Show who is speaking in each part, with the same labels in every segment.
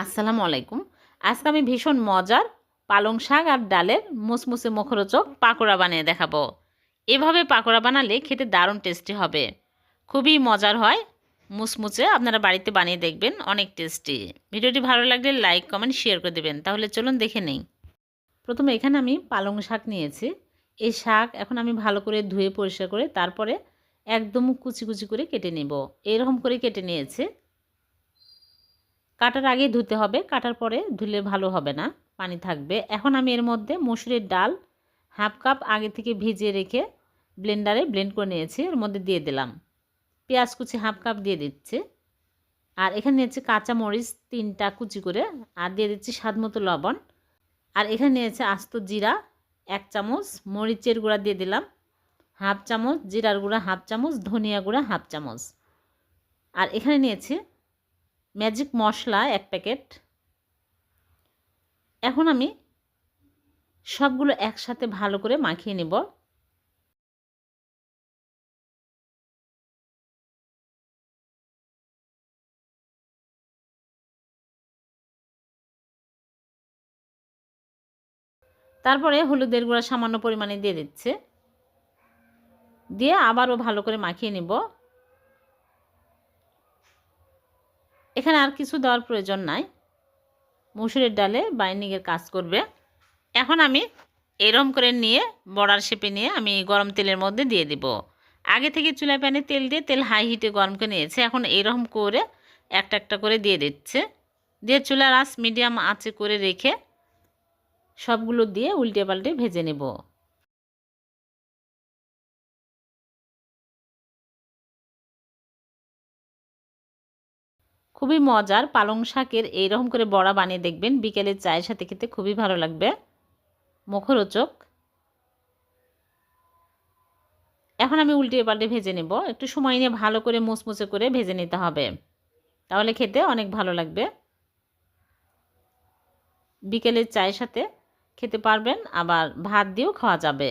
Speaker 1: আসসালামু আলাইকুম। আজকে আমি ভীষণ মজার পালং শাক আর ডালের মুসমুসে মুখরোচক পাকোড়া বানিয়ে দেখাবো। এভাবে পাকোড়া বানালে খেতে দারুণ টেস্টি হবে। খুবই মজার হয়, মুসমুসে। আপনারা বাড়িতে বানিয়ে দেখবেন, অনেক টেস্টি। ভিডিওটি ভালো লাগলে লাইক কমেন্ট শেয়ার করে দেবেন। তাহলে চলুন দেখে নেই। প্রথমে এখানে আমি পালং শাক নিয়েছি। এই শাক এখন আমি ভালো করে ধুয়ে পরিষ্কার করে তারপরে একদম কুচি কুচি করে কেটে নেব। এরকম করে কেটে নিয়েছি। কাটার আগে ধুতে হবে, কাটার পরে ধুলে ভালো হবে না, পানি থাকবে। এখন আমি এর মধ্যে মসুরের ডাল হাফ কাপ আগে থেকে ভিজিয়ে রেখে ব্লেন্ডারে ব্লেন্ড করে নিয়েছি, এর মধ্যে দিয়ে দিলাম। পেঁয়াজ কুচি হাফ কাপ দিয়ে দিচ্ছি। আর এখানে নিয়েছি কাঁচা মরিচ 3টা কুচি করে, আর দিয়ে দিচ্ছি স্বাদ মতো লবণ। আর এখানে নিয়েছে আস্ত জিরা 1 চামচ, মরিচের গুঁড়া দিয়ে দিলাম হাফ চামচ, জিরার গুঁড়া হাফ চামচ, ধনিয়া গুঁড়া হাফ চামচ। আর এখানে নিয়েছি ম্যাজিক মশলা 1 প্যাকেট। এখন আমি সবগুলো একসাথে ভালো করে মাখিয়ে নেব। তারপরে হলুদের গুঁড়া সামান্য পরিমাণে দিয়ে দিচ্ছে, দিয়ে আবারও ভালো করে মাখিয়ে নেব। এখানে আর কিছু দেওয়ার প্রয়োজন নাই, মসুরের ডালে বাইন্ডিংয়ের কাজ করবে। এখন আমি এরম করে নিয়ে বড়ার শেপে নিয়ে আমি গরম তেলের মধ্যে দিয়ে দিব। আগে থেকে চুলায় প্যানে তেল দিয়ে তেল হাই হিটে গরম করে নিয়েছে। এখন এরকম করে একটা একটা করে দিয়ে দিচ্ছে, দিয়ে চুলার আঁচ মিডিয়াম আঁচে করে রেখে সবগুলো দিয়ে উল্টে পাল্টে ভেজে নেব। খুবই মজার পালং শাকের এইরকম করে বড়া বানিয়ে দেখবেন, বিকেলের চায়ের সাথে খেতে খুবই ভালো লাগবে, মুখরোচক। এখন আমি উল্টিয়ে পাল্টে ভেজে নেব। একটু সময় নিয়ে ভালো করে মুচমুচে করে ভেজে নিতে হবে, তাহলে খেতে অনেক ভালো লাগবে। বিকেলের চায়ের সাথে খেতে পারবেন, আবার ভাত দিয়েও খাওয়া যাবে।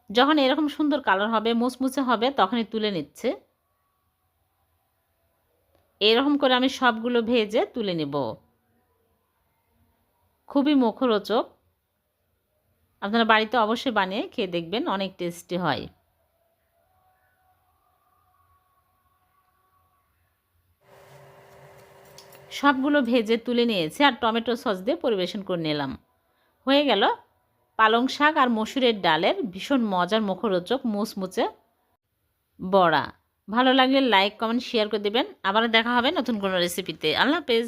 Speaker 1: যখন এরকম সুন্দর কালার হবে, মুচমুচে হবে, তখনই তুলে নিচ্ছে। এরকম করে আমি সবগুলো ভেজে তুলে নেব। খুবই মুখরোচক, আপনারা বাড়িতে অবশ্যই বানিয়ে খেয়ে দেখবেন, অনেক টেস্টি হয়। সবগুলো ভেজে তুলে নিয়েছি আর টমেটো সস দিয়ে পরিবেশন করে নিলাম। হয়ে গেল পালং শাক আর মসুরের ডালের ভীষণ মজার মুখরোচক মুচমুচে বড়া। ভালো লাগলে লাইক কমেন্ট শেয়ার করে দেবেন। আবারও দেখা হবে নতুন কোনো রেসিপিতে। আল্লাহ হাফেজ।